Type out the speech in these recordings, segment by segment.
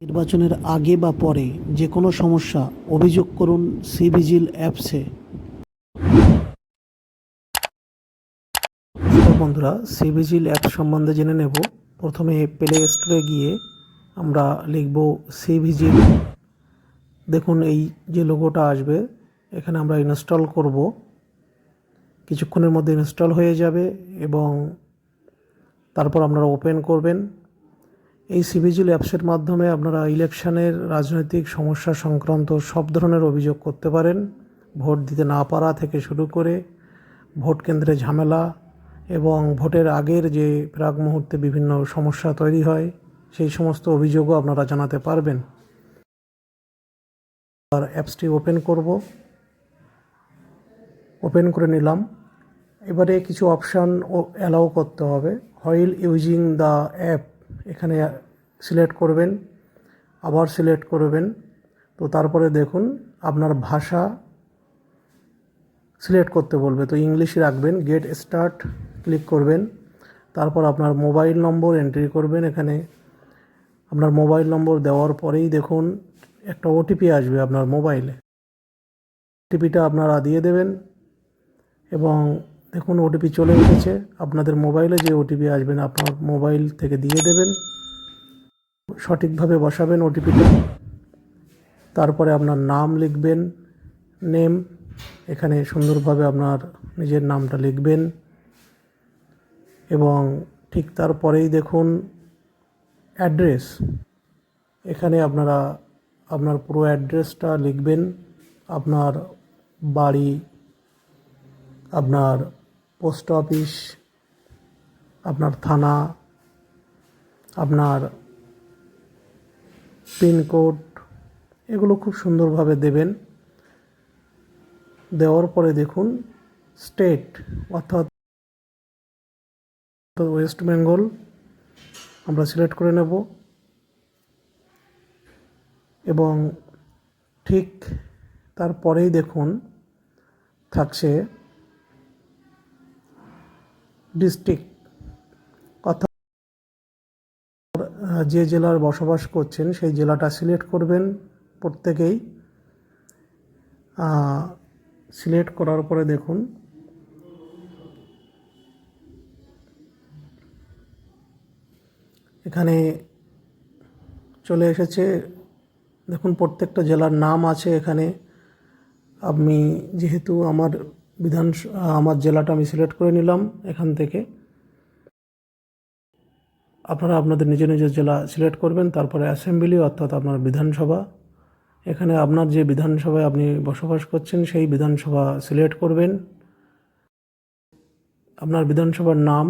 নির্বাচনের আগে বা পরে যে কোনো সমস্যা অভিযোগ করুন সিভিজিল অ্যাপসে। বন্ধুরা, সিভিজিল অ্যাপ সম্বন্ধে জেনে নেব। প্রথমে প্লে স্টোরে গিয়ে আমরা লিখব সিভিজিল। দেখুন এই যে লোগোটা আসবে, এখানে আমরা ইনস্টল করব। কিছুক্ষণের মধ্যে ইনস্টল হয়ে যাবে এবং তারপর আপনারা ওপেন করবেন। এই সিভিজিল অ্যাপসের মাধ্যমে আপনারা ইলেকশনের রাজনৈতিক সমস্যা সংক্রান্ত সব ধরনের অভিযোগ করতে পারেন। ভোট দিতে না পারা থেকে শুরু করে ভোট কেন্দ্রে ঝামেলা এবং ভোটের আগের যে প্রাক মুহূর্তে বিভিন্ন সমস্যা তৈরি হয়, সেই সমস্ত অভিযোগও আপনারা জানাতে পারবেন। আর অ্যাপসটি ওপেন করব। ওপেন করে নিলাম। এবারে কিছু অপশান অ্যালাউ করতে হবে। হোয়াইল ইউজিং দ্য অ্যাপ এখানে সিলেক্ট করবেন, আবার সিলেক্ট করবেন। তো তারপরে দেখুন আপনার ভাষা সিলেক্ট করতে বলবে, তো ইংলিশে রাখবেন। গেট স্টার্ট ক্লিক করবেন। তারপর আপনার মোবাইল নম্বর এন্ট্রি করবেন। এখানে আপনার মোবাইল নম্বর দেওয়ার পরেই দেখুন একটা ওটিপি আসবে আপনার মোবাইলে। ওটিপিটা আপনারা দিয়ে দেবেন এবং দেখুন ওটিপি চলে এসেছে। আপনাদের মোবাইলে যে ওটিপি আসবে আপনার মোবাইল থেকে দিয়ে দেবেন, সঠিকভাবে বসাবেন ওটিপিটা। তারপরে আপনার নাম লিখবেন, নেম, এখানে সুন্দরভাবে আপনার নিজের নামটা লিখবেন এবং ঠিক তারপরেই দেখুন অ্যাড্রেস। এখানে আপনারা আপনার পুরো অ্যাড্রেসটা লিখবেন, আপনার বাড়ি, আপনার পোস্ট অফিস, আপনার থানা, আপনার পিনকোড, এগুলো খুব সুন্দরভাবে দেবেন। দেওয়ার পরে দেখুন স্টেট অর্থাৎ ওয়েস্ট বেঙ্গল আমরা সিলেক্ট করে নেব এবং ঠিক তারপরেই দেখুন থাকছে ডিস্ট্রিক্ট, অর্থাৎ যে জেলার বসবাস করছেন সেই জেলাটা সিলেক্ট করবেন প্রত্যেকেই। সিলেক্ট করার পরে দেখুন এখানে চলে এসেছে। দেখুন প্রত্যেকটা জেলার নাম আছে এখানে। আমি যেহেতু আমার জেলাটা আমি সিলেক্ট করে নিলাম এখান থেকে। আপনারা আপনাদের নিজের নিজের জেলা সিলেক্ট করবেন। তারপরে অ্যাসেম্বলি অর্থাৎ আপনার বিধানসভা, এখানে আপনার যে বিধানসভায় আপনি বসবাস করছেন সেই বিধানসভা সিলেক্ট করবেন। আপনার বিধানসভার নাম,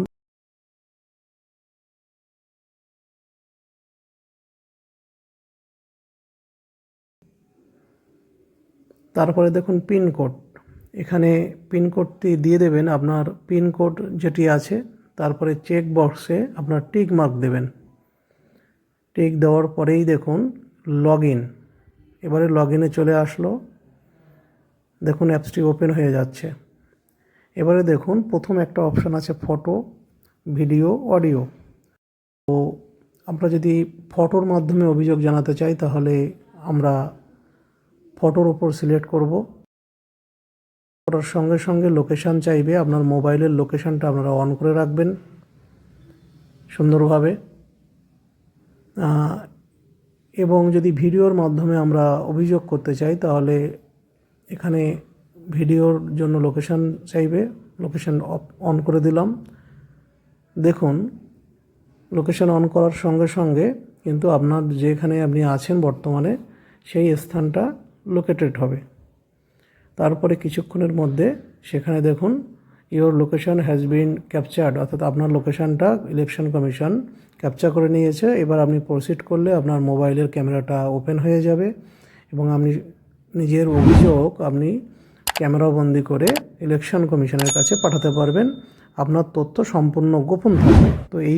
তারপরে দেখুন পিনকোড, এখানে পিনকোডটি দিয়ে দেবেন। আপনার পিনকোড যেটি আছে তারপরে চেক বক্সে আপনার টিক মার্ক দেবেন। টিক দেওয়ার পরেই দেখুন লগ ইন। এবারে লগ ইনে চলে আসলো। দেখুন অ্যাপসটি ওপেন হয়ে যাচ্ছে। এবারে দেখুন প্রথম একটা অপশান আছে ফটো, ভিডিও, অডিও। তো আমরা যদি ফটোর মাধ্যমে অভিযোগ জানাতে চাই তাহলে আমরা ফটোর উপর সিলেক্ট করব। ফটোর সঙ্গে সঙ্গে লোকেশান চাইবে, আপনার মোবাইলের লোকেশানটা আপনারা অন করে রাখবেন সুন্দরভাবে। এবং যদি ভিডিওর মাধ্যমে আমরা অভিযোগ করতে চাই তাহলে এখানে ভিডিওর জন্য লোকেশান চাইবে, লোকেশান অন করে দিলাম। দেখুন লোকেশান অন করার সঙ্গে সঙ্গে কিন্তু আপনার যেখানে আপনি আছেন বর্তমানে সেই স্থানটা লোকেটেড হবে। তারপরে কিছুক্ষণের মধ্যে সেখানে দেখুন your location has been captured, অর্থাৎ আপনার লোকেশানটা ইলেকশন কমিশন ক্যাপচার করে নিয়েছে। এবার আপনি প্রসিড করলে আপনার মোবাইলের ক্যামেরাটা ওপেন হয়ে যাবে এবং আপনি নিজের অভিযোগ আপনি ক্যামেরাবন্দি করে ইলেকশন কমিশনের কাছে পাঠাতে পারবেন। আপনার তথ্য সম্পূর্ণ গোপন থাকবে। তো এই